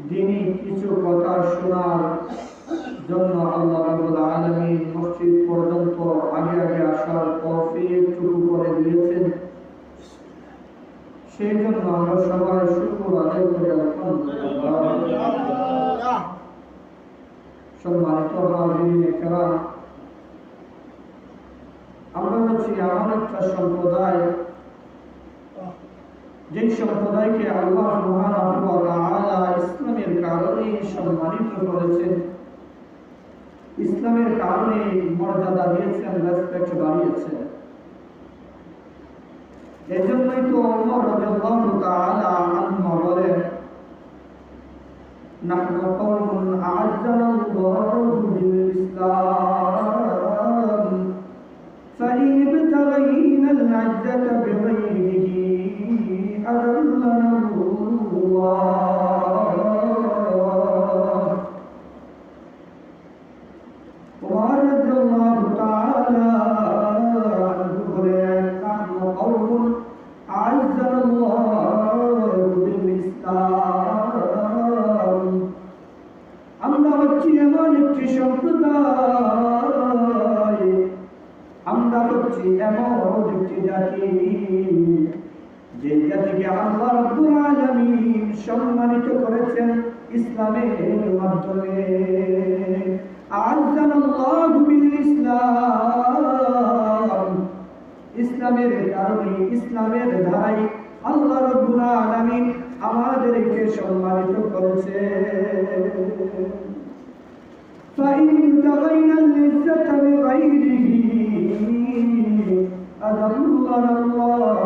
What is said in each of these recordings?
দিনই কিছু কথা শোনার জন্য আল্লাহ রাব্বুল আলামিন মসজিদ পর্যন্ত আগে আসার তৌফিকটুকু করে দিয়েছেন। সেই জন্য আমরা সবাই শুকর আদায় করি আলহামদুলিল্লাহ। সম্মানিত হাজিরিনে কেরাম, আমরা হচ্ছি এমন একটা সম্প্রদায়, যে সম্প্রদায়কে আল্লাহ সুবহানাহু ওয়া তাআলা ইসলামের কারণে সম্মানিত করেছেন, ইসলামের কারণে মর্যাদা দিয়েছেন, রেসপেক্ট বাড়িয়েছেন। এজন্যই তো ওমর রাদিয়াল্লাহু তাআলা আনহু বলেন, নাহনু কওমুন আ'আজ্জানাল্লাহু বিল ইসলাম ফাইন ইবতাগাইনা আল-'ইজ্জাতা বিগাইরিহি আযাল্লানাল্লাহ। ওমর রাদিয়াল্লাহু তাআলা আনহু বলেন, নাহনু কওমুন আ'আজ্জানাল্লাহু বিল ইসলাম, আমরা হচ্ছি এমন একটি সম্প্রদায়, আমরা হচ্ছি এমন একটি জাতি, যে জাতিকে আল্লাহ রাব্বুল আলামিন সম্মানিত করেছেন ইসলামের মাধ্যমে। আ'আজ্জানাল্লাহু বিল ইসলাম, ইসলামের কারণে, ইসলামের ধারায় আল্লাহ রাব্বুল আলামিন আমাদেরকে সম্মানিত করেছে। ফাইন ইবতাগাইনা আল-'ইজ্জাতা বিগাইরিহি আযাল্লানাল্লাহ।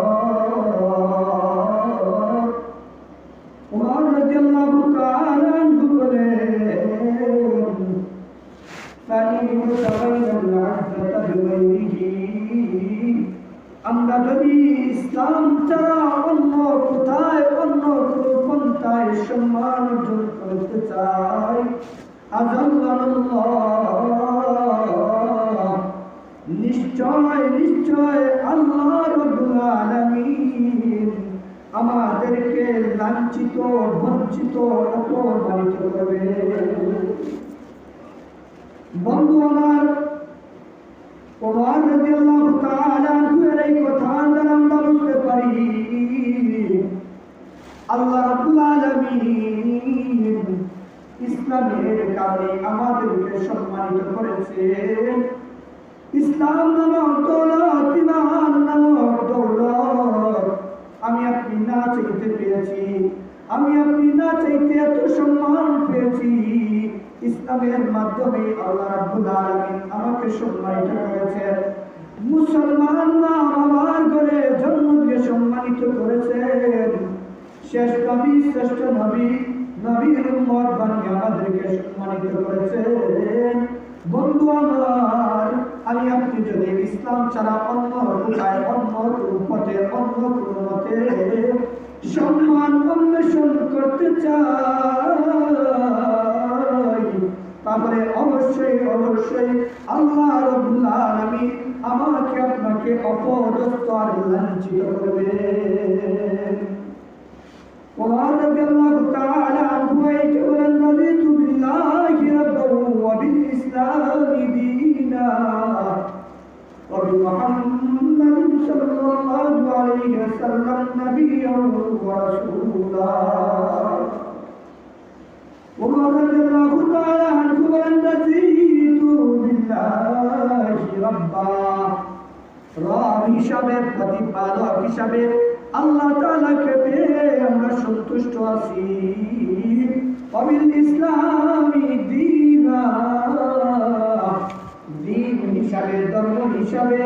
ওমর রাদিয়াল্লাহু তাআলা আনহু বলেন, ফাইন ইবতাগাইনা আল-'ইজ্জাতা বিগাইরিহি, আমরা যদি ইসলাম ছাড়া অন্য কোথায়, অন্য কোনো পন্থায় সম্মান অর্জন করতে চাই, আযাল্লানাল্লাহ, নিশ্চয় নিশ্চয় আল্লাহ রাব্বুল আলামিন আমাদেরকে লাঞ্ছিত, বঞ্চিত, অপমানিত করবে। বন্ধু আমার, ওমর রাদিয়াল্লাহু তাআলা আনহুর এই কথা দ্বারা আমরা বুঝতে পারি আল্লাহ রাব্বুল আলামিন ইসলামের কারণে আমাদেরকে সম্মানিত করেছেন। ইসলাম নামক দৌলত, ঈমান নামক দৌলত আমি আপনি না চাইতে পেয়েছি, আমি আপনি না চাইতে এত সম্মান পেয়েছি। ইসলামের মাধ্যমে আল্লাহ রাব্বুল আলামিন আমাকে সম্মানিত করেছেন। মুসলমান মা বাবার ঘরে জন্ম দিয়ে সম্মানিত করেছেন। শেষ নবী, শ্রেষ্ঠ নবী, নবীর উম্মত বানিয়ে আমাদেরকে সম্মানিত করেছেন। বন্ধু আমার, আমি আপনি যদি ইসলাম ছাড়া অন্য কোথায়, অন্য কোনো পথে, অন্য কোনো মতে সম্মান অন্বেষণ করতে চাই, তাহলে অবশ্যই অবশ্যই আল্লাহ রাব্বুল আলামিন আমাকে আপনাকে অপদস্থ আর লাঞ্ছিত করবে। ওমর রাদিয়াল্লাহু তাআলা আনহু বলেন, রাদিতু বিল্লাহি রাব্বান ওয়া বিল ইসলামি দীনা ওয়া বিমুহাম্মাদিন সাল্লাল্লাহু আলাইহি ওয়াসাল্লাম নাবিয়্যান ওয়া রাসূলা। ওমর রাদিয়াল্লাহু তাআলা আনহু বলেন, রাদিতু বিল্লাহি রাব্বা, রব হিসাবে, প্রতিপালক হিসাবে আল্লাহ তাআলাকে পেয়ে আমরা সন্তুষ্ট আছি। ওয়াবিল ইসলামি দীনা, দ্বীন হিসাবে, ধর্ম হিসাবে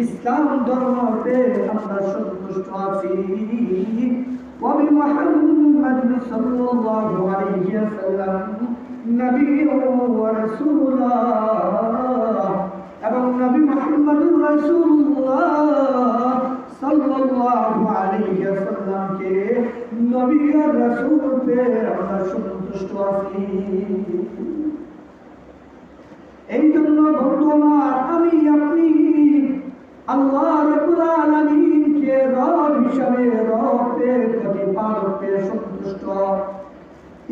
ইসলাম ধর্মতে আমরা সন্তুষ্ট আছি। ওয়াবি মুহাম্মাদিন সাল্লাল্লাহু আলাইহি ওয়াসাল্লাম নাবিয়্যান ওয়া রাসূলা, এবং নবী মুহাম্মদুর রাসূলুল্লাহ সাল্লাল্লাহু আলাইহি ওয়াসাল্লামকে নবী আর রাসূল পেয়ে আমরা সন্তুষ্ট আছি। এই জন্য বন্ধু আমার, আমি আপনি আল্লাহ রাব্বুল আলামিনকে রব হিসাবে, রবের প্রতিপালককে সন্তুষ্ট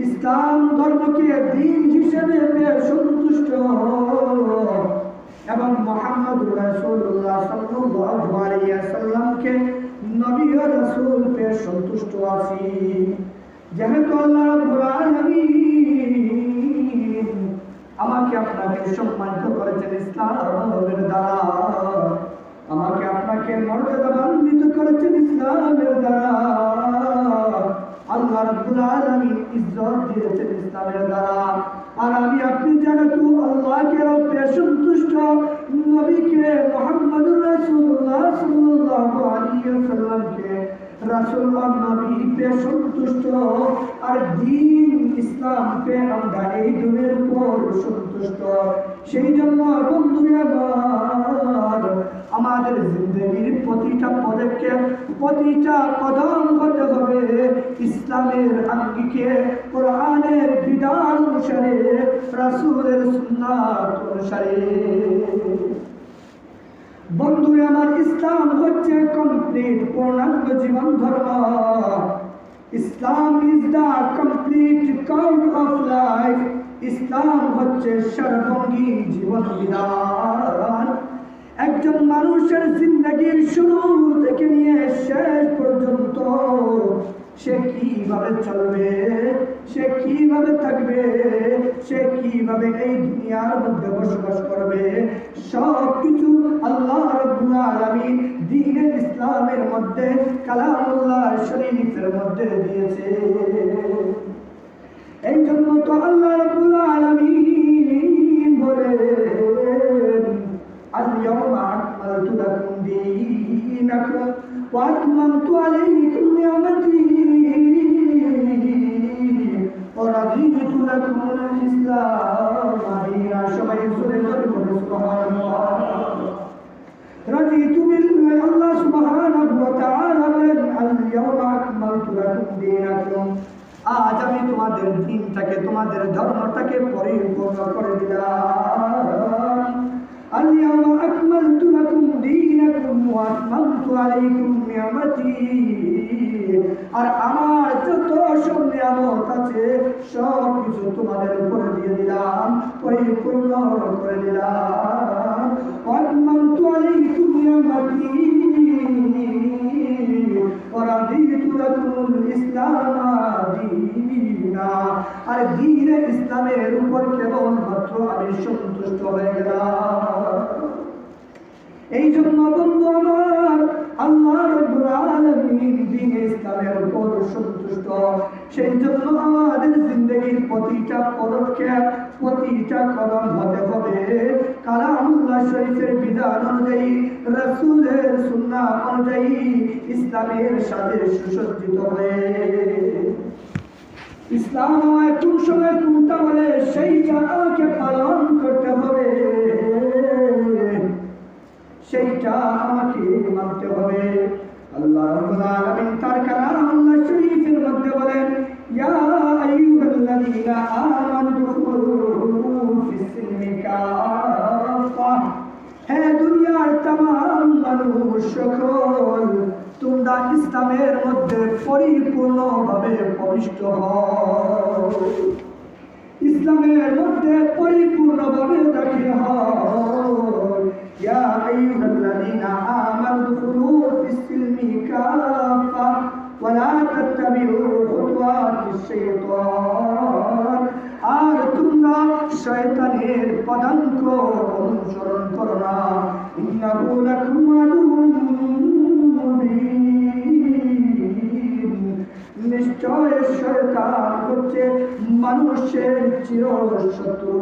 ইসলাম ধর্মকে দিন হিসেবে পেয়ে সন্তুষ্ট এবং মুহাম্মদ রাসূলুল্লাহ সাল্লাল্লাহু আলাইহি ওয়াসাল্লামকে নবী ও রাসূল পেয়ে সন্তুষ্ট আছি। যেহেতু আল্লাহ রাব্বুল আলামিন আমাকে আপনাকে সম্মানিত করেছেন ইসলামের দ্বারা, আমাকে আপনাকে মর্যাদান্বিত করেছেন ইসলামের দ্বারা, আল্লাহ রাব্বুল আলামিন ইজ্জত দিয়েছেন ইসলামের দ্বারা। আর আমি আপনি যেহেতু আল্লাহকে রব্বে সন্তুষ্ট, নবীকে মুহাম্মদুর রাসূলুল্লাহ সাল্লাল্লাহু আলাইহি ওয়াসাল্লামকে রাসূল ও নবী পে সন্তুষ্ট, আর দ্বীন ইসলাম পে আমরা এই দুনিয়ার উপর সন্তুষ্ট। সেই জন্য বন্ধুরা আমার, আমাদের জিন্দগির প্রতিটা পদক্ষেপ, প্রতিটা কদম হতে হবে ইসলামের আঙ্গিকে, কোরআনের বিধান অনুসারে, রাসূলের সুন্নাত অনুসারে। বন্ধুরা আমার, ইসলাম হচ্ছে কমপ্লিট পূর্ণাঙ্গ জীবন ধর্ম। Islam is the complete code of life. Islam হচ্ছে সর্বাঙ্গীন জীবন বিধান। একজন মানুষের জিন্দগির শুরু থেকে নিয়ে শেষ পর্যন্ত সে কিভাবে চলবে, সে কিভাবে থাকবে, সে কিভাবে এই দুনিয়ার মধ্যে বসবাস করবে, সব কিছু আল্লাহ রাব্বুল আলামিন দ্বীনে ইসলামের মধ্যে, কালামুল্লাহ শরীফের মধ্যে দিয়েছে। এই জন্য তো আল্লাহ রাব্বুল আলামিন বলেন, আল-ইয়াওমা আকমালতু লাকুম দীনাকুম ওয়া আতমামতু আলাইকুম নি'মাতি ওয়া রাদিতু লাকুমুল ইসলাম দীনা। সবাই জোরে জোরে বলুন সুবহানাল্লাহ। রাদিতু বিল্লাহি, আল্লাহ সুবহানাহু ওয়া তাআলা বলেন, আল-ইয়াওমা আকমালতু লাকুম দীনাকুম, আজ আমি তোমাদের দ্বীনটাকে, তোমাদের ধর্মটাকে পরিপূর্ণ করে দিলাম। আল-ইয়াওমা আকমালতু লাকুম দীনাকুম ওয়া আতমামতু আলাইকুম নি'মাতি, আর আমার যত সব নিয়ামত আছে সব কিছু তোমাদের উপরে দিয়ে দিলাম, পরিপূর্ণ করে দিলাম। ওয়া আতমামতু আলাইকুম নি'মাতি ওয়া রাদিতু লাকুমুল ইসলাম দীনা, আর দ্বীনে ইসলামের উপর কেবলমাত্র আমি সন্তুষ্ট হয়ে গেলাম। এই জন্য বন্ধু আমার, আল্লাহ রাব্বুল আলামিন দ্বীনে ইসলামের উপর সন্তুষ্ট। সেই জন্য আমাদের জিন্দগির প্রতিটা পদক্ষেপ, প্রতিটা কদম হতে হবে কালামুল্লাহ শরীফের বিধান অনুযায়ী, রাসূলের সুন্নাহ অনুযায়ী, ইসলামের সাথে সুসজ্জিত হয়ে। ইসলাম আমায় কোন সময় কোনটা বলে সেইটা আমাকে পালন করতে হবে, সেইটা আমাকে মানতে হবে। আল্লাহ রাব্বুল আলামিন তার কালামুল্লাহ শরীফের মধ্যে বলেন, ইয়া আইয়ুহাল্লাযীনা আমানু দুখুলু ফিস-সিলমি কাফা, হে দুনিয়ার तमाम মানুষ সকল, তোমরা ইসলামের মধ্যে পরিপূর্ণভাবে প্রবিষ্ট হও, ইসলামের মধ্যে পরিপূর্ণভাবে দাখিল হও। ইয়া আইয়ুহাল্লাযীনা আমানু দুখুলু ফিস-সিলমি কাফা ওয়া লা তাত্তাবিউ খুতুওয়াতিশ শাইতান, আর তোমরা শয়তানের পদাঙ্ক অনুসরণ করো না। ইন্নাহু লাকুম আদুউম মুবিন, নিশ্চয় শয়তান হচ্ছে মানুষের চিরশত্রু।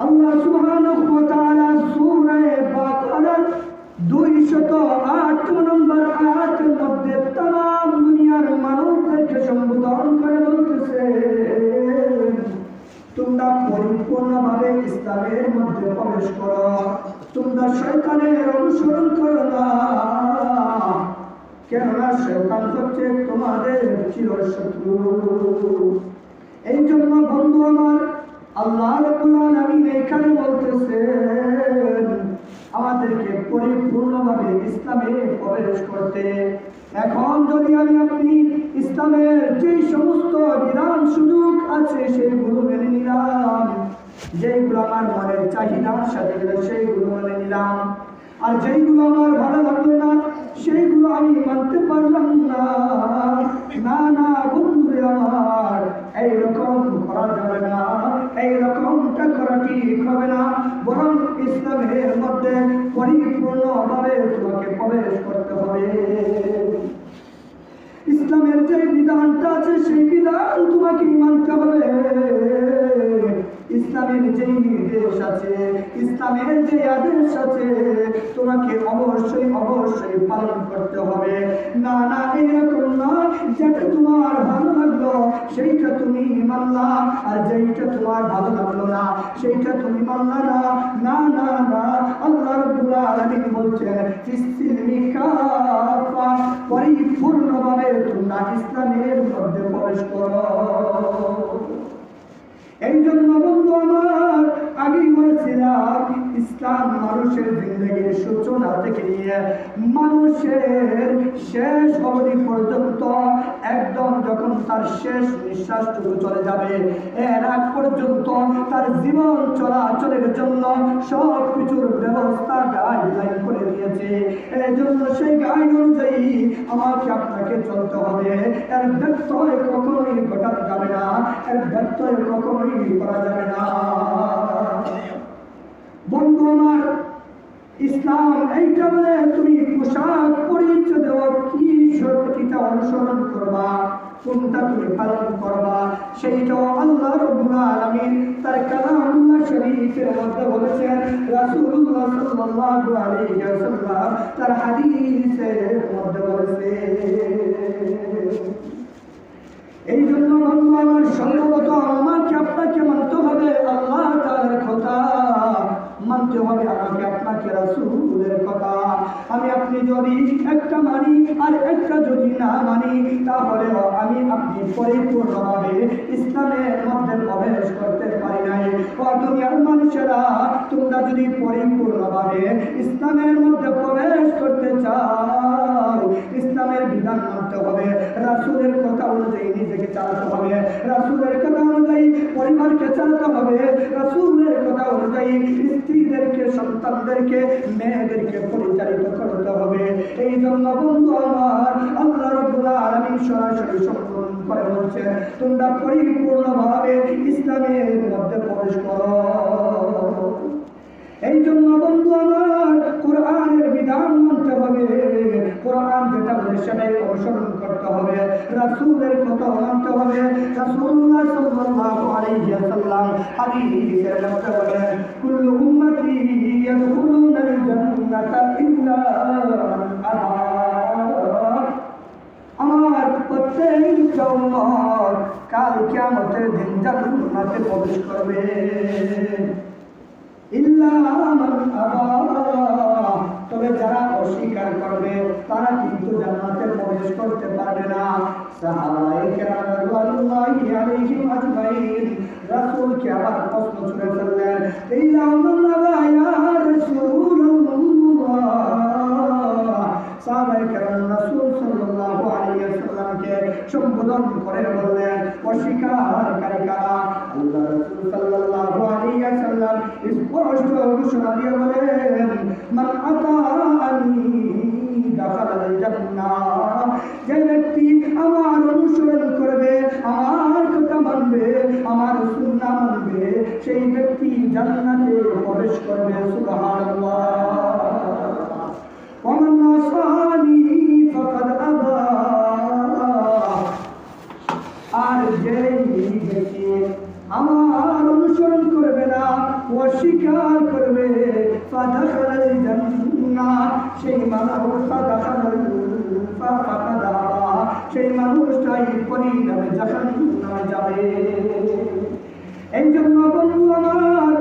আল্লাহ সুবহানাহু ওয়া তাআলা সূরা বাকারার 208 নম্বর আয়াতের মধ্যে तमाम দুনিয়ার মানুষদেরকে সম্বোধন করে বলতেছে, তোমরা পরিপূর্ণভাবে ইসলামের মধ্যে প্রবেশ করো, তোমরা শয়তানের অনুসরণ করো না, কেননা শয়তান হচ্ছে তোমাদের চিরশত্রু। এই জন্য বন্ধু আমার, আল্লাহ রাব্বুল আলামিন এখানে বলতেছেন আমাদেরকে পরিপূর্ণভাবে ইসলামে প্রবেশ করতে। এখন যদি আমি আপনি ইসলামে বিধান সুযোগ আছে সেইগুলো মেনে নিলাম, যেগুলো আমার মনের চাহিদার সাথে গেলে সেইগুলো মেনে নিলাম, আর যেইগুলো আমার ভালো লাগলো না সেইগুলো আমি মানতে পারলাম না। না না বন্ধুরে আমার, এইরকম করা যাবে না, এইরকমটা করা ঠিক হবে না। বরং ইসলামের মধ্যে পরিপূর্ণভাবে তোমাকে প্রবেশ করতে হবে। ইসলামের যে বিধানটা আছে সেই বিধান তোমাকে মানতে হবে। ইসলামের যে নির্দেশ আছে, ইসলামের যে আদেশ আছে, তোমাকে অবশ্যই অবশ্যই পালন করতে হবে। না না এরকম নয় যেটা তোমার ভালো লাগলো সেইটা তুমি মানলা, আর যেইটা তোমার ভালো লাগলো না সেইটা তুমি মানলা না। না না না, আল্লাহ রাব্বুল আলামিন বলছেন ফিসসিলমি কাফা, পরিপূর্ণভাবে তোমরা ইসলামের মধ্যে প্রবেশ করো। এই জন্য বন্ধু আমার, আগেই বলেছিলাম ইসলাম মানুষের জিন্দগির সূচনা থেকে নিয়ে মানুষের শেষ অবধি পর্যন্ত, একদম যখন তার শেষ নিঃশ্বাসটুকু চলে যাবে এর আগ পর্যন্ত তার জীবন চলাচলের জন্য সব কিছুর ব্যবস্থা গাইডলাইন করে দিয়েছে। এই জন্য সেই গাইড অনুযায়ী আমাকে আপনাকে চলতে হবে। এর ব্যত্যয় কখনোই ঘটানো যাবে না, এর ব্যত্যয় কখনোই করা যাবে না। বন্ধু আমার, ইসলাম এইটা বলে তুমি পোশাক পরিচ্ছদ কি সত্যিটা অনুসরণ করবা, কোনটা তুমি পালন করবা, সেইটাও আল্লাহ রাব্বুল আলামিন তার কালামুল্লাহ শরীফের মধ্যে বলেছেন। রাসূলুল্লাহ সাল্লাল্লাহু আলাইহি ওয়াসাল্লাম তার হাদিসের মধ্যে বলেছেন। এই জন্য বন্ধু আমার, সর্বপ্রথম আমাকে আপনাকে মানতে হবে আল্লাহ তাআলার কথা, মানতে হবে আমাকে আপনাকে রাসূলের কথা। আমি আপনি যদি একটা মানি আর একটা যদি না মানি, তাহলে আমি আপনি পরিপূর্ণভাবে ইসলামের মধ্যে প্রবেশ করতে পারি নাই। ও দুনিয়ার মানুষেরা, তোমরা যদি পরিপূর্ণভাবে ইসলামের মধ্যে প্রবেশ করতে চাও, ইসলামের বিধান মানতে হবে, রাসূলের কথা অনুযায়ী নিজেকে চালাতে হবে, রাসূলের কথা অনুযায়ী পরিবারকে চালাতে হবে, রাসূলের কথা অনুযায়ী স্ত্রীদেরকে, সন্তানদেরকে, মেয়েদেরকে পরিচালিত করতে হবে। এই জন্য বন্ধু আমার, আল্লাহ রাব্বুল আলামিন সরাসরি সম্বোধন করে বলছেন তোমরা পরিপূর্ণভাবে ইসলামের মধ্যে প্রবেশ করো। এই জন্য বন্ধু আমার, কোরআনের বিধান মানতে হবে, কোরআন যেটা বলে সেটাই অনুসরণ করতে হবে, রাসূলের কথা মানতে হবে। রাসূলুল্লাহ সাল্লাল্লাহু আলাইহি ওয়াসাল্লাম হাদিসের মধ্যে বলেন কুল্লু উম্মতি ইয়াদখুলুনাল জান্নাতা ইল্লা মান আবা, আমার প্রত্যেকটা উম্মত কাল কিয়ামতের দিন জান্নাতে প্রবেশ করবে। ইল্লা মান আবা, তবে যারা অস্বীকার করবে তারা কিন্তু জান্নাতে প্রবেশ করতে পারবে না। সাহাবায়ে কেরাম রাদিয়াল্লাহু আলাইহিম আজমাইন রাসূলকে আবার প্রশ্ন ছুড়ে ফেললেন, ইল্লা মান আবা ইয়া রাসূলুল্লাহ। সাহাবায়ে কেরাম রাসূল সাল্লাল্লাহু আলাইহি ওয়াসাল্লামকে সম্বোধন করে বললেন অস্বীকারী কারা? আল্লাহ রাসূল সাল্লাল্লাহু আলাইহি ওয়াসাল্লাম স্পষ্ট ঘোষণা দিয়ে বলেন মান আতাআনি দাখালাল জান্নাহ, যে ব্যক্তি আমার অনুসরণ করবে, আমার কথা মানবে, আমার সুন্নাহ মানবে, সেই ব্যক্তি জান্নাতে প্রবেশ করবে। সুবহানাল্লাহ। ওয়া মান আসানি ফাকাদ আবা, আর যেই ব্যক্তি আমার অনুসরণ করবে না, অস্বীকার করবে, ফাদাখালাল জান্নাহ, সেই মানুষ ফাদাখালাল ফাকাদা, সেই মানুষটাই পরিণামে জাহান্নামে যাবে। এই জন্য বন্ধু আমার,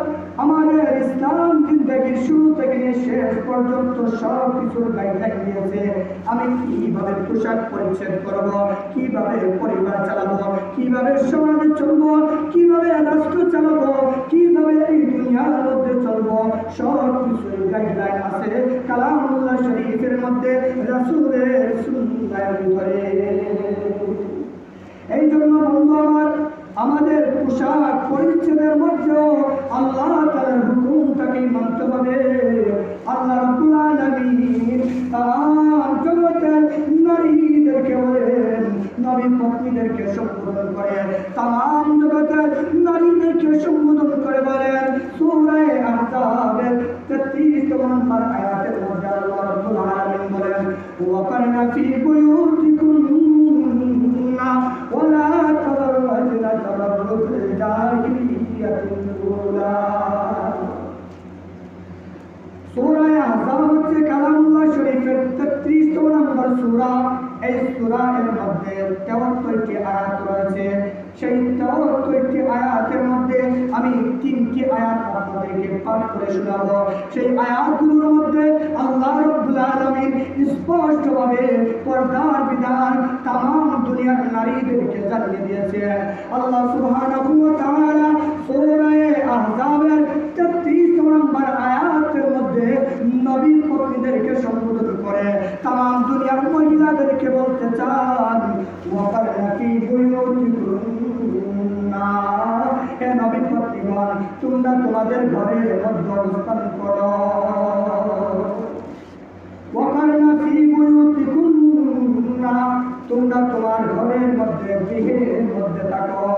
আমাদের ইসলাম জিন্দেগির শুরু থেকে শেষ পর্যন্ত সব কিছুর গাইডলাইন দিয়েছে। আমি কিভাবে পোশাক পরিচ্ছদ করব, কিভাবে পরিবার চালাবো, কিভাবে সমাজে চলবো, কিভাবে রাষ্ট্র চালাবো, কিভাবে এই দুনিয়ার মধ্যে চলবো, সব কিছুর গাইডলাইন আছে কালামুল্লাহ শরীফের মধ্যে, রাসূলের সুন্নাহর ভিতরে। এই জন্য বন্ধু নবী পত্নীদেরকে সম্বোধন করে, তাম জগতের নারীদেরকে সম্বোধন করে বলেন সূরা আহজাবের 33 নম্বর আয়াতের মধ্যে আল্লাহ রাব্বুল আলামিন বলেন ওয়াকারনা ফি বুয়ুতিকুন্না ওয়ালা তাবাররাজনা তাবাররুজাল জাহিলিয়াতিল উলা। সূরা আহজাব হচ্ছে কালামুল্লাহ শরীফের 33 নম্বর সূরা। এই সূরার মধ্যে 73টি আয়াত রয়েছে। সেই 73টি আয়াতের মধ্যে আমি 3টি আয়াত আপনাদেরকে পাঠ করে শোনাবো। সেই আয়াতগুলোর মধ্যে আল্লাহ রাব্বুল আলামিন স্পষ্টভাবে পর্দার বিধান तमाम দুনিয়ার নারীদেরকে জানিয়ে দিয়েছে। আল্লাহ সুবহানাহু ওয়া তাআলা সূরা আহজাবের 33 নম্বর আয়াতের মধ্যে নবী পত্নীদেরকে সম্বোধন করে तमाम দুনিয়ার মহিলাদেরকে বলতে চান ওয়াকারনা ফি বুয়ুতিকুন্না, হে নবী পত্নীগণ তোমরা তোমাদের ঘরের মধ্যে অবস্থান করো। ওয়াকারনা ফি বুয়ুতিকুন্না, তোমরা তোমার ঘরের মধ্যে গৃহের মধ্যে থাকো।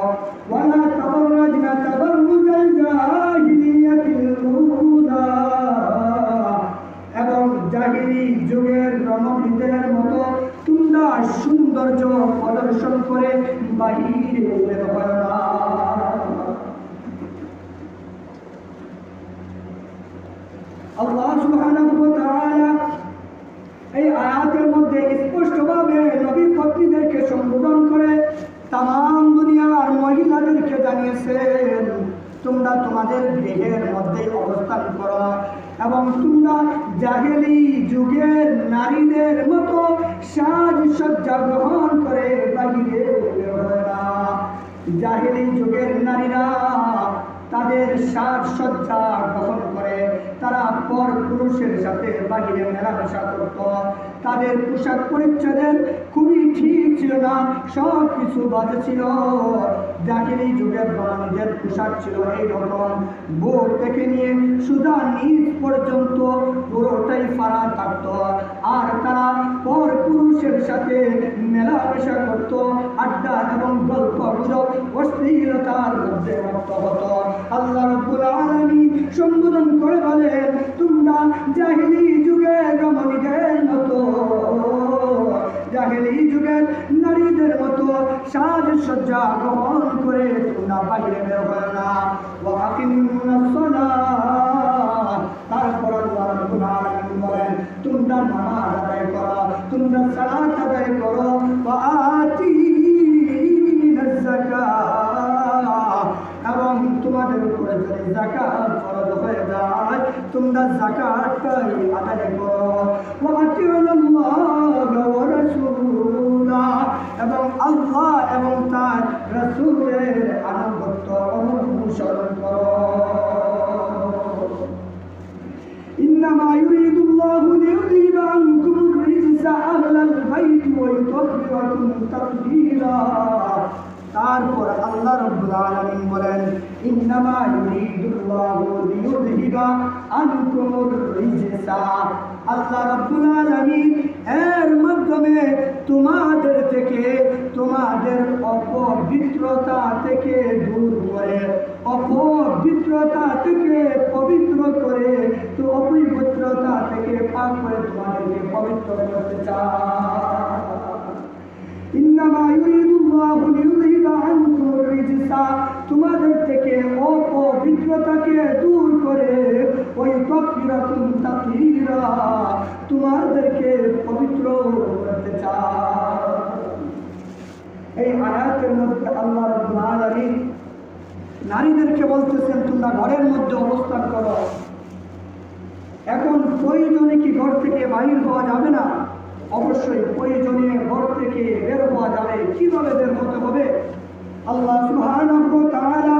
ওয়ালা তাবাররাজনা তাবাররুজাল জাহিলিয়াতিল উলা, এবং জাহিলি যুগের রমণীদের মতো তোমরা সৌন্দর্য প্রদর্শন করে বাহিরে বের হও না। আল্লাহ সুবহানাহু ওয়া তাআলা এই আয়াতের মধ্যে স্পষ্টভাবে নবী পত্নীদেরকে সম্বোধন করে तमाम দুনিয়ার মহিলাদেরকে জানিয়েছেন তোমরা তোমাদের গৃহের মধ্যে অবস্থান করো এবং তোমরা জাহেলি যুগের নারীদের মতো সাজসজ্জা গ্রহণ করে বাহিরে বের হয় না। জাহেলি যুগের নারীরা তাদের সাজসজ্জা গ্রহণ করে তারা পর পুরুষের সাথে বাহিরে মেলামেশা করত। তাদের পোশাক পরিচ্ছদের খুবই ঠিক ছিল না, সব কিছু বাজে ছিল। জাহিলি যুগের রমণীদের পোশাক ছিল এইরকম, বুক থেকে নিয়ে সুদা নিচ পর্যন্ত পুরোটাই ফাড়া থাকত। আর তারা পর পুরুষের সাথে মেলামেশা করত, আড্ডা এবং গল্প গুজব অশ্লীলতার মধ্যে মত্ত হতো। আল্লাহ রাব্বুল আলামিন সম্বোধন করে বলেন তোমরা জাহিলি যুগের রমণীদের মতো, জাহিলি যুগের নারীদের মতো সাজসজ্জা গ্রহণ করে তোমরা বাইরে বের হয় না। ওয়া আকিমুস সালাহ, তারপর আল্লাহ রাব্বুল আলামিন বলেন তোমরা নামাজ আদায় করো, তোমরা সালাত আদায় করো। ওয়া আতিনাজ যাকাত, এবং তোমাদের উপরে যদি যাকাত ফরজ হয়ে যায় তোমরা যাকাতটাই আদায় করো। ওয়া আতিউল্লাহ ওয়া রাসূলাহ, এবং আল্লাহ এবং তার রাসূলের আনুগত্য অনুসরণ করো। ইন্নামা ইউরিদুল্লাহু লিইউযহিবা আনকুম রিজসা আহলাল বাইতি ওয়া ইউতাহহিরাকুম তাতহীরা। তারপর আল্লাহ রাব্বুল আলামিন বলেন ইন্নামা ইউরিদুল্লাহু লিইউযহিবা আনকুমুর রিজসা, আল্লাহ রাব্বুল আলামিন এর মাধ্যমে তোমাদের থেকে তোমাদের অপবিত্রতা থেকে দূর করে, অপবিত্রতা থেকে পবিত্র করে, তো অপবিত্রতা থেকে পাক করে তোমাদেরকে পবিত্র করতে চায়। ইন্নামা ইউরিদুল্লাহু লিইউযহিবা আনকুমুর রিজসা, তোমাদের থেকে অপবিত্রতাকে দূর করে ওই তাতহীরাকুম তাতহীরা, তোমাদেরকে পবিত্র করতে চায়। এই আয়াতের মধ্যে আল্লাহ রাব্বুল আলামিন নারীদেরকে বলতেছেন তোমরা ঘরের মধ্যে অবস্থান করো। এখন প্রয়োজনে কি ঘর থেকে বাহির হওয়া যাবে না? অবশ্যই প্রয়োজনে ঘর থেকে বের হওয়া যাবে। কিভাবে বের হতে হবে? আল্লাহ সুবহানাহু ওয়া তাআলা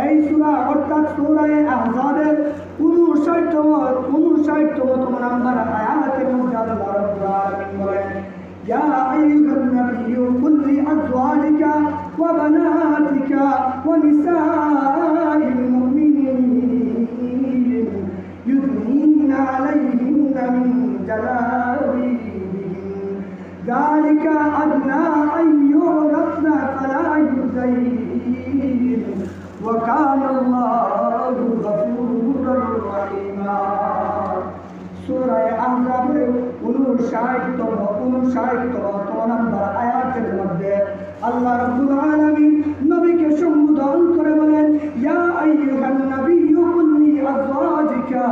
এই সূরা অর্থাৎ সূরা আহজাবের 59তম নম্বর আয়াতের মধ্যে আল্লাহ রাব্বুল আলামিন বলেন ইয়া আইয়ুহান নাবিয়্যু কুল লিআজওয়াজিকা ওয়া বানাতিকা ওয়া নিসাইল মুমিনিন ইউদনিনা আলাইহিন্না মিন জালাবিবিহিন যালিকা আদনা আন 61 নম্বর আয়াতের মধ্যে আল্লাহ রাব্বুল আলামিন নবীকে সম্বোধন করে বলেন, ইয়া আইয়ুহান নাবিয়্যু কুল লি আজওয়াজিকা,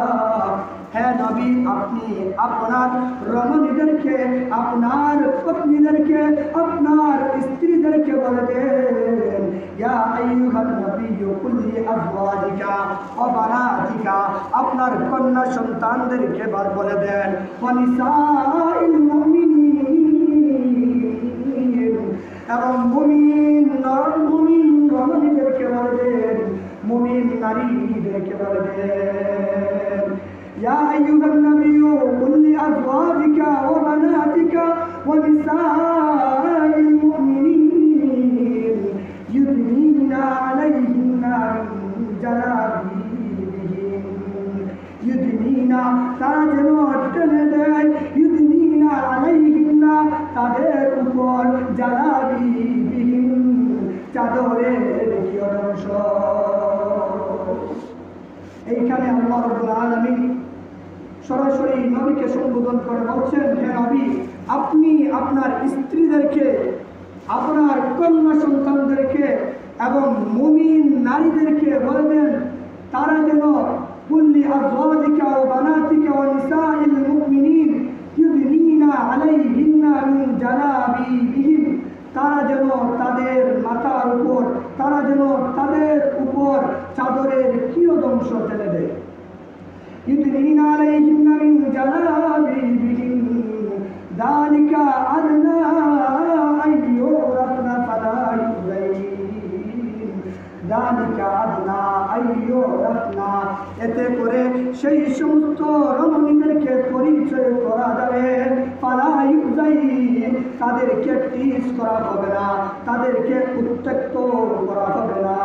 হে নবী আপনি আপনার রমণীদেরকে, আপনার পত্নীদেরকে, আপনার স্ত্রীদেরকে বলে দেন, ইয়া আইয়ুহান নাবিয়্যু কুল লি আজওয়াজিকা ওয়া বানাতিকা, আপনার কন্যা সন্তানদেরকে বলে দেন, ওয়া নিসাইল মুমিনিন, এবং মুমিন রমণীদেরকে বলে দেন, মুমিন নারীদেরকে বলে দেন, ইয়া আইয়ুহান নাবিয়্যু কুল লি আজওয়াজিকা ওয়া বানাতিকা ওয়া নিসাইল মুমিনিন ইউদনিনা আলাইহিন্না মিন জালাবিবিহিন, ইউদনিনা তারা যেন টেনে দেয়, ইউদনিনা আলাইহিন্না তাদের উপর, জালাবিবিহিন চাদরের কিয়দংশ। এইখানে আল্লাহ রাব্বুল আলামিন সরাসরি নবীকে সম্বোধন করে বলছেন, হে নবী আপনি আপনার স্ত্রীদেরকে, আপনার কন্যা সন্তানদেরকে এবং মুমিন নারীদেরকে বলবেন তারা যেন কুল্লি আজওয়াজিকা ওয়া বানাতিকা ওয়া নিসাইল মুমিনিন ইউদনিনা আলাইহিন্না মিন জালাবিবিহিন, তারা যেন তাদের মাথার উপর, তারা যেন তাদের উপর চাদরের কিয়দংশ টেনে দেয়, ইউদনিনা আলাইহিন্না মিন জালাবিবিহিন যালিকা আদনা আইয়ুরাফনা ফালা ইউযাইন, যালিকা আদনা আইয়ুরাফনা, এতে করে সেই সমস্ত রমণীদেরকে পরিচয় করা যাবে, ফালা ইউযাইন তাদেরকে টিজ করা হবে না, তাদেরকে উত্ত্যক্ত করা হবে না।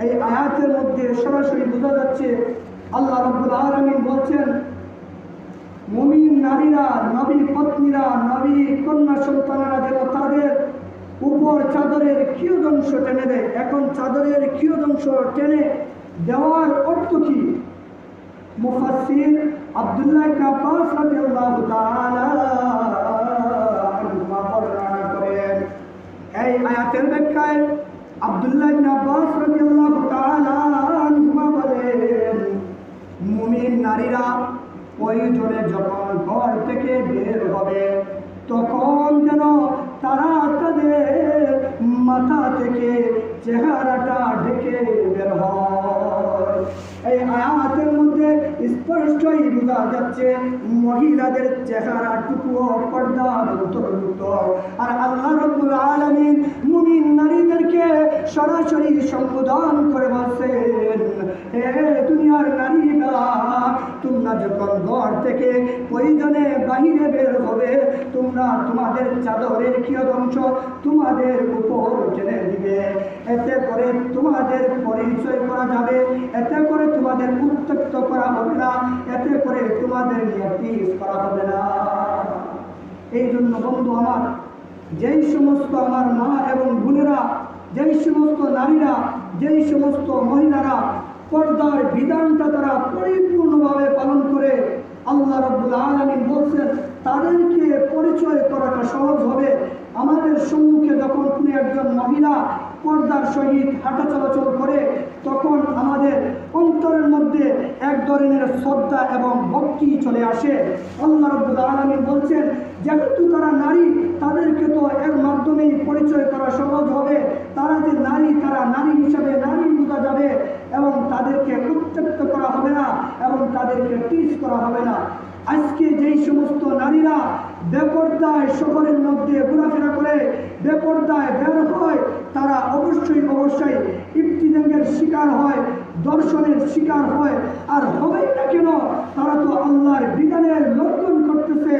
এই আয়াতের মধ্যে সরাসরি বোঝা যাচ্ছে আল্লাহ রাব্বুল আলামিন বলছেন মুমিন নারীরা, নবী পত্নীরা, নবী কন্যা সন্তানেরা যেন তাদের উপর চাদরের কিয়দংশ টেনে দেয়। এখন চাদরের কিয়দংশ টেনে দেওয়ার অর্থ কি? মুফাসসির আব্দুল্লাহ ইবনে আব্বাস রাদিয়াল্লাহু তাআলা আনহুমা বর্ণনা করেন, এই আয়াতের ব্যাখ্যায় আব্দুল্লাহ ইবনে আব্বাস রাদিয়াল্লাহু তাআলা আনহুমা বলেন, মুমিন নারীরা প্রয়োজনে যখন ঘর থেকে বের হবে তখন যেন তারা তাদের মাথা থেকে চেহারাটা ঢেকে বের হয়। এই আয়াতের মধ্যে স্পষ্টই বোঝা যাচ্ছে মহিলাদের চেহারাটুকুও পর্দার অন্তর্ভুক্ত। আর আল্লাহ রাব্বুল আলামিন মুমিন নারীদেরকে সরাসরি সম্বোধন করে বলছেন, হে দুনিয়ার নারীরা, তোমরা যখন ঘর থেকে প্রয়োজনে বাহিরে বের হবে তোমরা তোমাদের চাদরের কিয়দংশ তোমাদের উপর টেনে দিবে, এতে করে তোমাদের পরিচয় করা যাবে, এতে করে তোমাদের উত্ত্যক্ত করা হবে না, এতে করে তোমাদের নিয়ে টিজ করা হবে না। এই জন্য বন্ধু আমার, যেই সমস্ত আমার মা এবং বোনেরা, যেই সমস্ত নারীরা, যেই সমস্ত মহিলারা পর্দার বিধানটা তারা পরিপূর্ণভাবে পালন করে, আল্লাহ রাব্বুল আলামিন বলছেন তাদেরকে পরিচয় করাটা সহজ হবে। আমাদের সম্মুখে যখন কোনো একজন মহিলা পর্দার সহিত হাঁটা চলাচল করে তখন আমাদের অন্তরের মধ্যে এক ধরনের শ্রদ্ধা এবং ভক্তি চলে আসে। আল্লাহ রাব্বুল আলামিন বলছেন যেহেতু তারা নারী, তাদেরকে তো এর মাধ্যমেই পরিচয় করা সহজ হবে, তারা যে নারী, তারা নারী হিসাবে নারী বোঝা যাবে এবং তাদেরকে উত্ত্যক্ত করা হবে না এবং তাদেরকে টিজ করা হবে না। আজকে যেই সমস্ত নারীরা বেপরদায় শহরের মধ্যে ঘোরাফেরা করে, বেপরদায় বের হয়, তারা অবশ্যই ইফতিজাঙ্গের শিকার হয়, দর্শনের শিকার হয়। আর হবেই না কেন? তারা তো আল্লাহর বিধানের লঙ্ঘন করতেছে,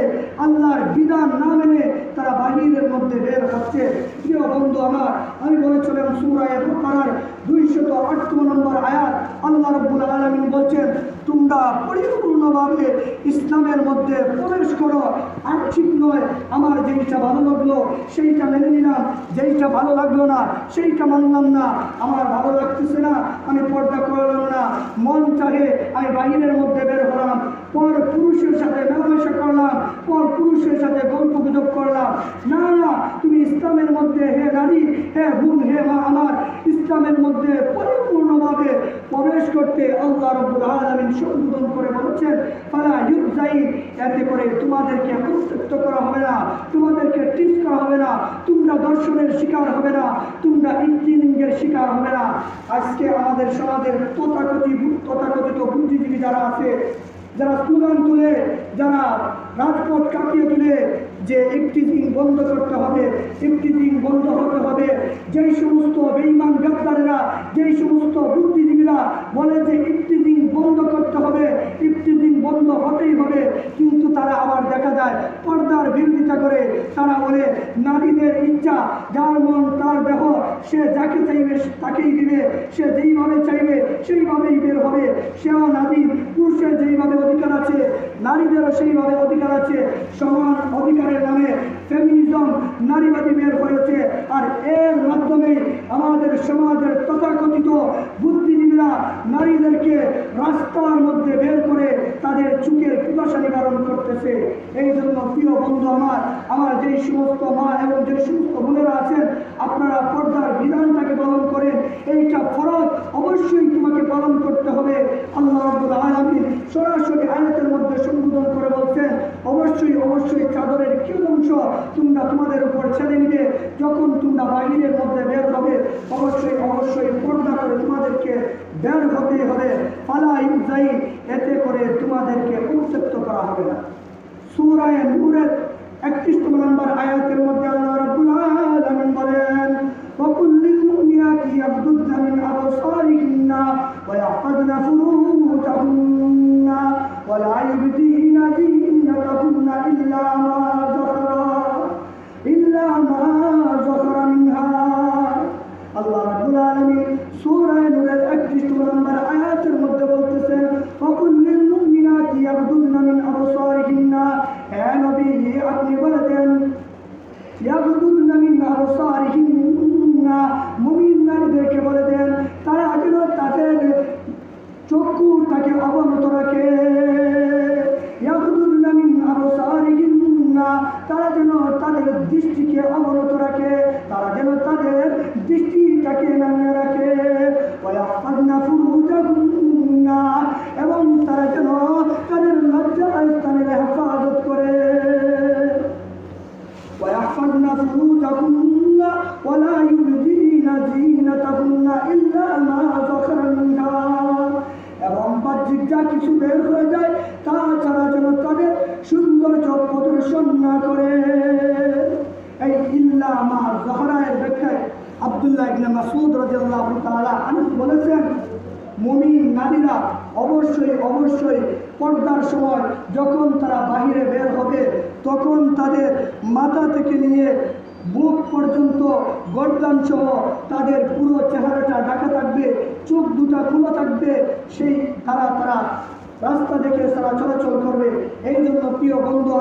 আল্লাহর বিধান না মেনে তারা বাহিরের মধ্যে বের হচ্ছে। প্রিয় বন্ধু আমার, আমি বলেছিলাম সূরা বাকারার 258 নম্বর আয়াত, আল্লাহ রাব্বুল আলামিন বলছেন তোমরা পরিপূর্ণভাবে ইসলামের মধ্যে প্রবেশ করো। আর ঠিক নয় আমার যেইটা ভালো লাগলো সেইটা মেনে নিলাম, যেইটা ভালো লাগলো না সেইটা মানলাম না, আমার ভালো লাগতেছে না আমি পর্দা করলাম না, মন চাহে আমি বাহিরের মধ্যে বের হলাম, পর পুরুষের সাথে মেলামেশা করলাম, পর পুরুষের সাথে গল্প গুজব করলাম। না না, তুমি ইসলামের মধ্যে হে নারী, হে বোন, হে মা আমার, ইসলামের মধ্যে পরিপূর্ণভাবে প্রবেশ করতে আল্লাহ রাব্বুল আলামিন সম্বোধন করে বলেছেন ফালা ইউজাই, এতে করে তোমাদেরকে উত্ত্যক্ত করা হবে না, তোমাদেরকে টিচ করা হবে না, তোমরা দর্শনের শিকার হবে না, তোমরা ইঞ্জিনিয়ারিংয়ের শিকার হবে না। আজকে আমাদের সমাজের তথাকথিত বুদ্ধিজীবী যারা আছে, যারা স্লোগান তুলে, যারা রাজপথ কাঁপিয়ে তুলে যে ইফতিজিং বন্ধ করতে হবে, ইফতিজিং বন্ধ হতে হবে, যেই সমস্ত বেঈমান গাদ্দারেরা, যেই সমস্ত বুদ্ধিজীবীরা বলে যে ইফতিজিং বন্ধ করতে হবে, ইফতিজিং বন্ধ হতেই হবে, কিন্তু তারা আবার দেখা যায় পর্দার বিরোধিতা করে। তারা বলে নারীদের ইচ্ছা, যার মন তার দেহ, সে যাকে চাইবে তাকেই দিবে, সে যেইভাবে চাইবে সেইভাবেই বের হবে, সেও নারী, পুরুষের যেইভাবে অধিকার আছে নারীদেরও সেইভাবে অধিকার আছে। সমান অধিকারের নামে ফেমিনিজম, নারীবাদী বের হয়েছে। আর এর মাধ্যমে আমাদের সমাজের তথাকথিত বুদ্ধিজীবীরা নারীদেরকে রাস্তার মধ্যে বের করে তাদের চুকের পিপাসা নিবারণ করতেছে। এই জন্য প্রিয় বন্ধু আমার যেই সমস্ত মা এবং যে সমস্ত বোনেরা আছেন, আপনারা পর্দার বিধানটাকে পালন করেন। এইটা ফরজ, অবশ্যই তোমাকে পালন করতে হবে। আল্লাহ রাব্বুল আলামিন সরাসরি আয়াতের মধ্যে সম্বোধন করে বলছেন অবশ্যই চাদরের কিছু অংশ তোমরা তোমাদের উপর ছেড়ে নিবে। যখন তোমরা বাহিরের মধ্যে বের হবে অবশ্যই পর্দা করে তোমাদেরকে বের হতে হবে। ফালা ইউজাই, এতে করে তোমাদেরকে উত্ত্যক্ত করা হবে না। সূরা নূরের 31 নম্বর আয়াতের মধ্যে আল্লাহ রাব্বুল আলামিন বলেন وَقُلْ لِلْمُؤْمِنَاتِ يَغْضُضْنَ مِنْ أَبْصَارِهِنَّ وَيَحْفَظْنَ فُرُوجَهُنَّ وَلَا يُبْدِينَ زِينَتَهُنَّ إِلَّا مَا ظَهَرَ مِنْهَا। আল্লাহ রাব্বুল আলামিন সূরা নূরের 31 নম্বর আয়াতের মধ্যে বলতেছেন وَقُلْ لِلْمُؤْمِنَاتِ يَغْضُضْنَ مِنْ أَبْصَارِهِنَّ, হে নবী আপনি বলে দেন ইয়াগদুদনা মিন আবসারিহিন্না, মুমিন নারীদেরকে বলে দেন তারা যেন তাদের চক্ষুটাকে অবনত রাখে। ইয়াগদুদনা মিন আবসারিহিন্না, তারা যেন তাদের দৃষ্টিকে অবনত রাখে, তারা যেন তাদের দৃষ্টিটাকে নামিয়ে রাখে। ওয়ায়াহফাযনা ফুরুজাহুন্না, এবং তারা যেন তাদের লজ্জাস্থানের হেফাজত করে। ويحفظن فروجهن ولا يبدين زينتهن إلا ما ظهر منها, এবং বাহ্যিক যা কিছু বের হয়ে যায় তাছাড়া যেন তাদের সৌন্দর্য প্রদর্শন না করে। এই ইল্লা মা যহরা এর ব্যাখ্যায় আব্দুল্লাহ ইবনে মাসউদ রাদিয়াল্লাহু তাআলা আনহু বলেছেন মুমিন নারীরা অবশ্যই পর্দার সময় যখন তারা বাহিরে বের হবে তখন তাদের মাথা থেকে নিয়ে বুক পর্যন্ত গর্দান সহ তাদের পুরো চেহারাটা ঢাকা থাকবে, চোখ দুটা খোলা থাকবে, সেই তারা রাস্তা দেখে তারা চলাচল করবে। এই জন্য প্রিয় বন্ধু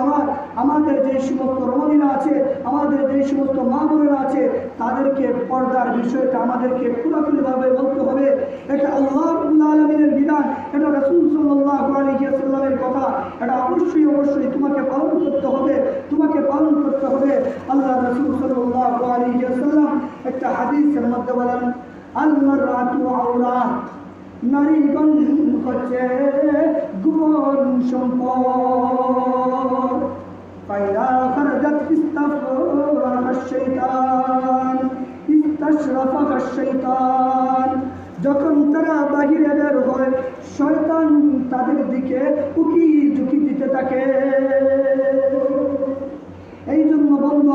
আমাদের যে সমস্ত রমণীরা আছে, আমাদের যে সমস্ত মা বোনেরা আছে, তাদেরকে পর্দার বিষয়টা আমাদেরকে পুরোপুরিভাবে বলতে হবে। এটা আল্লাহ রাব্বুল আলামিনের বিধান, এটা রাসূল সাল্লাল্লাহু আলাইহি ওয়াসাল্লামের কথা, এটা অবশ্যই তোমাকে পালন করতে হবে। আল্লাহ রাসূল সাল্লাল্লাহু আলাইহি ওয়াসাল্লাম একটা হাদিসের মধ্যে বলেন আল মারআতু আওরা, নারীগণ হচ্ছে গোপন সম্পদ। ফাইদা খারাজাত ইস্তাশরাফা শাইতান, যখন তারা বাহিরে বের হয় শয়তান তাদের দিকে উকি ঝুঁকি দিতে থাকে। এই জন্য বন্ধু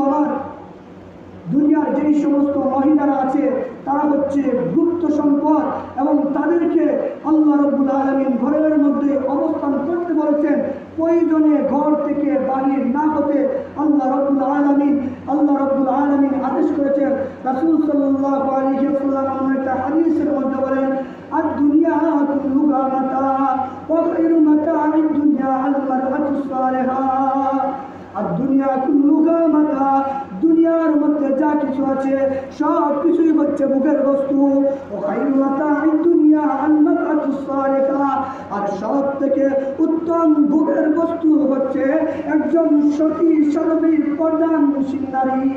দুনিয়ার যেই সমস্ত মহিলারা আছে তারা হচ্ছে গুপ্ত সম্পদ, এবং তাদেরকে আল্লাহ রাব্বুল আলামিন ঘরের মধ্যে অবস্থান করতে বলেছেন। প্রয়োজনে ঘর থেকে বাহির না হতে আল্লাহ রাব্বুল আলামিন আদেশ করেছেন। রাসূল সাল্লাল্লাহু আলাইহি ওয়াসাল্লাম একটা হাদিসের মধ্যে বলেন আর দুনিয়া সালেহা। আর দুনিয়া কুল্লুহা মাতা, দুনিয়ার মধ্যে যা কিছু আছে সব কিছুই হচ্ছে মুখের বস্তু। ও খায়রু মাতাঈদ দুনিয়া আল মারআতু সালিহা, আর সব থেকে উত্তম ভোগের বস্তু হচ্ছে একজন সতী সাধবী পর্দানশীল নারী।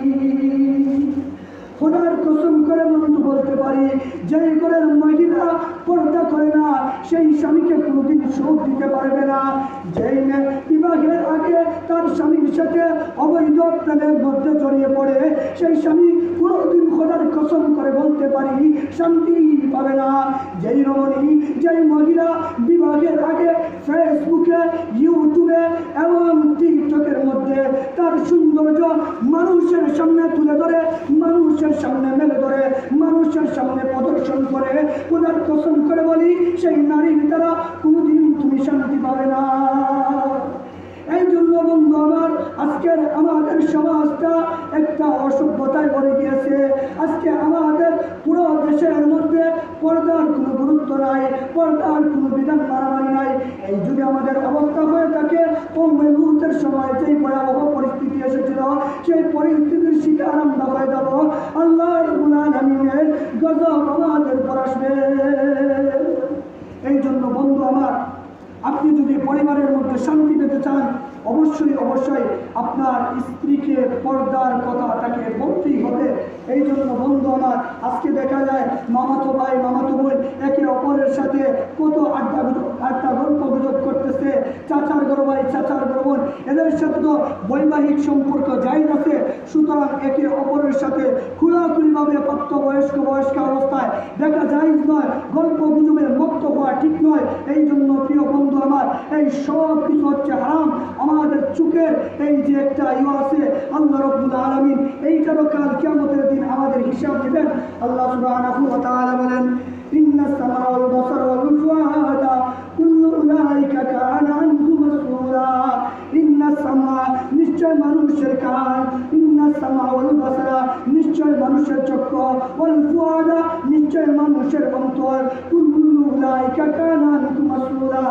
খোদার কসম করে বন্ধু বলতে পারি, যেই ঘরের মহিলা পর্দা করে না সেই স্বামীকে কোনোদিন সুখ দিতে পারবে না। যেই মেয়ে বিবাহের আগে তার স্বামীর সাথে অবৈধ প্রেমের মধ্যে জড়িয়ে পড়ে সেই স্বামী কোনোদিন খোদার কসম করে বলতে পারি শান্তি পাবে না। যেই রমণী, যেই মহিলা বিবাহের আগে ফেসবুকে, ইউটিউবে এবং টিকটকের মধ্যে তার সৌন্দর্য মানুষের সামনে তুলে ধরে, মানুষের সামনে মেলে ধরে, মানুষের সামনে প্রদর্শন করে, খোদার কসম করে বলি সেই নারীর দ্বারা কোনোদিন তুমি শান্তি পাবে না। এই জন্য বন্ধু আমার, আজকের আমাদের সমাজটা একটা অসভ্যতায় ভরে গিয়েছে। আজকে আমাদের পুরো দেশের মধ্যে পর্দার কোনো গুরুত্ব নাই, পর্দার কোনো বিধান মানামানি নাই। এই যুগে আমাদের অবস্থা হয়ে থাকে কওমে লূতের সময় যেই ভয়াবহ পরিস্থিতি এসেছিল, সেই পরিস্থিতির শিকার আমরা হয়ে যাব। আল্লাহ রাব্বুল আলামিনের গজব আমাদের উপর আসবে। এই জন্য বন্ধু আমার, আপনি যদি পরিবারের মধ্যে শান্তি পেতে চান, অবশ্যই অবশ্যই আপনার স্ত্রীকে পর্দার কথা তাকে বলতেই হবে। এই জন্য বন্ধু আমার, আজকে দেখা যায় মামাতো ভাই মামাতো বোন একে অপরের সাথে কত আড্ডা গল্প গুজব করতেছে। চাচার বড় ভাই চাচার বড় বোন এদের সাথে তো বৈবাহিক সম্পর্ক জায়েজ আছে। সুতরাং একে অপরের সাথে খোলাখুলিভাবে প্রাপ্তবয়স্ক বয়স্ক অবস্থায় দেখা জায়েজ নয়, গল্প গুজবে মত্ত হওয়া ঠিক নয়। এই জন্য প্রিয় বন্ধু আমার, এই সব কিছু হচ্ছে হারাম। আমাদের চোখের এই যে একটা আছে, আল্লাহ রাব্বুল আলামিন এইটারও কাল কিয়ামতের দিন আমাদের হিসাব নেবেন। আল্লাহ সুবহানাহু ওয়া তাআলা বলেন, ইন্নাস সামা ওয়াল বাসারা ওয়াল ফুআদা কুল্লু উলাইকা কানা আনহু মাসউলা। ইন্নাস সামা নিশ্চয় মানুষের কান, ইন্নাস সামা ওয়াল বাসারা নিশ্চয় মানুষের চক্ষু, ওয়াল ফুআদা নিশ্চয় মানুষের অন্তর, কুল্লু উলাইকা কানা আনহু মাসউলা।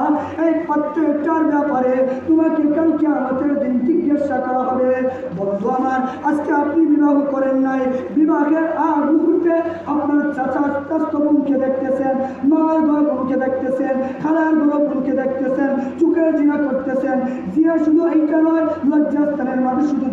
এই প্রত্যেকটার ব্যাপারে তোমাকে কাল কিয়ামতের দিন জিজ্ঞাসা করা হবে। বন্ধু আমার, আজকে আপনি বিবাহ করেন নাই, বিবাহের আগ মুহূর্তে আপনার চাচা চাচাতো বোনকে দেখতেছেন, মার বড় বোনকে দেখতেছেন, খালার বড় বোনকে দেখতেছেন, চোখের জিনা করতেছেন। জিনা শুধু এইটা নয়, লজ্জাস্থানের মানুষ শুধু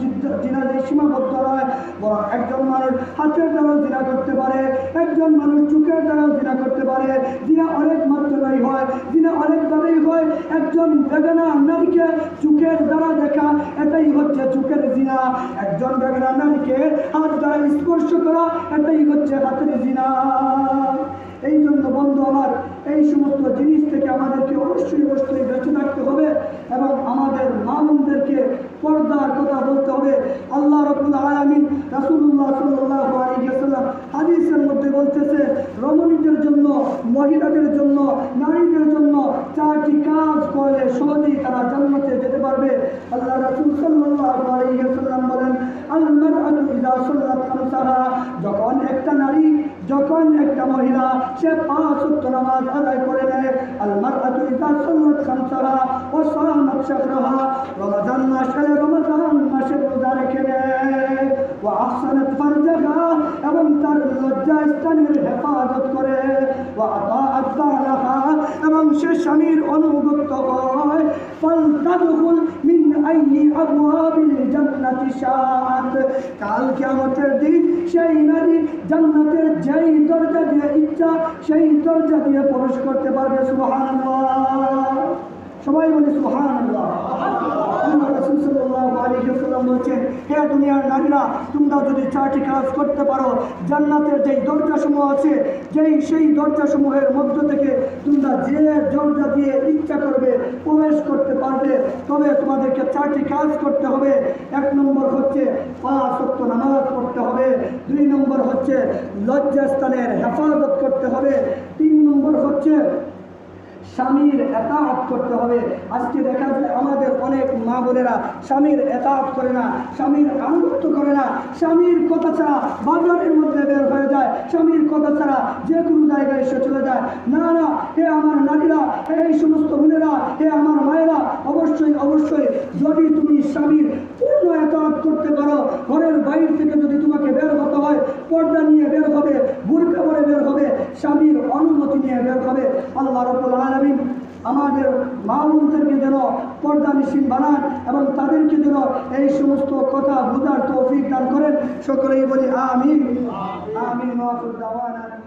জিনা সীমাবদ্ধ নয়, বরং একজন মানুষ হাতের দ্বারাও জিনা করতে পারে, একজন মানুষ চোখের দ্বারাও জিনা করতে পারে। জিনা অনেক মাত্রায় হয়, জিনা অনেকভাবেই হয়। একজন বেগানা নারীকে চোখের দ্বারা দেখা, এটাই হচ্ছে চোখের জিনা। একজন বেগানা নারীকে হাত দ্বারা স্পর্শ করা, এটাই হচ্ছে হাতের জিনা। এই জন্য বন্ধু আমার, এই সমস্ত জিনিস থেকে আমাদেরকে অবশ্যই অবশ্যই বেঁচে থাকতে হবে এবং আমাদের মা বোনদেরকে পর্দার কথা বলতে হবে। আল্লাহ রাব্বুল আলামিন রাসূলুল্লাহ সাল্লাল্লাহু আলাইহি ওয়াসাল্লাম হাদিসের মধ্যে বলতেছে, রমণীদের জন্য, মহিলাদের জন্য, নারীদের জন্য 4টি কাজ করলে সহজেই তারা জান্নাতে যেতে পারবে। আল্লাহ রাসূল সাল্লাল্লাহু আলাইহি ওয়াসাল্লাম বলেন, আল মারআতু ইযা সাল্লাত খামসাহা, যখন একটা নারী, যখন একটা মহিলা সে 5 ওয়াক্ত নামাজ আদায় করে নেয়, আল মারআতু ইযা সাল্লাত খামসাহা ওয়া সামাত শাহরাহা, রমজান মাসে রমজান মাসে রোজা রেখে নেয়, ওয়া আহসানাত ফারজাহা, এবং তার লজ্জা স্থানের হেফাজত করে, ওয়া আতাআত বালাহা, এবং সে স্বামীর অনুগত হয়, ফালতাদখুল মিন আইয়ি আবওয়াবিল জান্নাতি শাআত, কাল কিয়ামতের দিন সেই নারী জান্নাতের যেই দরজা দিয়ে ইচ্ছা সেই দরজা দিয়ে প্রবেশ করতে পারবে। সুবহানাল্লাহ, সবাই বলি সুবহানাল্লাহ। আল্লাহ রাসূল সাল্লাল্লাহু আলাইহি ওয়াসাল্লাম বলেছেন, হে দুনিয়ার নারীরা, তোমরা যদি 4টি কাজ করতে পারো, জান্নাতের যেই দরজাসমূহ আছে, সেই দরজাসমূহের মধ্য থেকে তোমরা যে দরজা দিয়ে ইচ্ছা করবে প্রবেশ করতে পারবে। তবে তোমাদেরকে 4টি কাজ করতে হবে। 1 নম্বর হচ্ছে 5 ওয়াক্ত নামাজ পড়তে হবে, 2 নম্বর হচ্ছে লজ্জাস্থানের হেফাজত করতে হবে, 3 নম্বর হচ্ছে স্বামীর এতাআত করতে হবে। আজকে দেখা যায় আমাদের অনেক মা বোনেরা স্বামীর এতাআত করে না, স্বামীর আনুগত্য করে না, স্বামীর কথা ছাড়া বাজারের মধ্যে বের হয়ে যায়, স্বামীর কথা ছাড়া যে কোনো জায়গায় এসে চলে যায়। না না, হে আমার নারীরা, এই সমস্ত বোনেরা, হে আমার মায়েরা, অবশ্যই অবশ্যই যদি তুমি স্বামীর পূর্ণ এতাত করতে পারো, ঘরের বাইরে থেকে যদি তোমাকে বের হতে হয়, পর্দা নিয়ে বের হবে, বুরকা পরে বের হবে, স্বামীর অনুমতি নিয়ে বের হবে। আল্লাহ রাব্বুল আলামিন আমাদের মা বোনদেরকে যেন পর্দানিশীল বানান এবং তাদেরকে যেন এই সমস্ত কথা বোঝার তৌফিক দান করেন। সকলেই বলি আমিন। আমিন। ওয়া আখিরু দাওয়ানা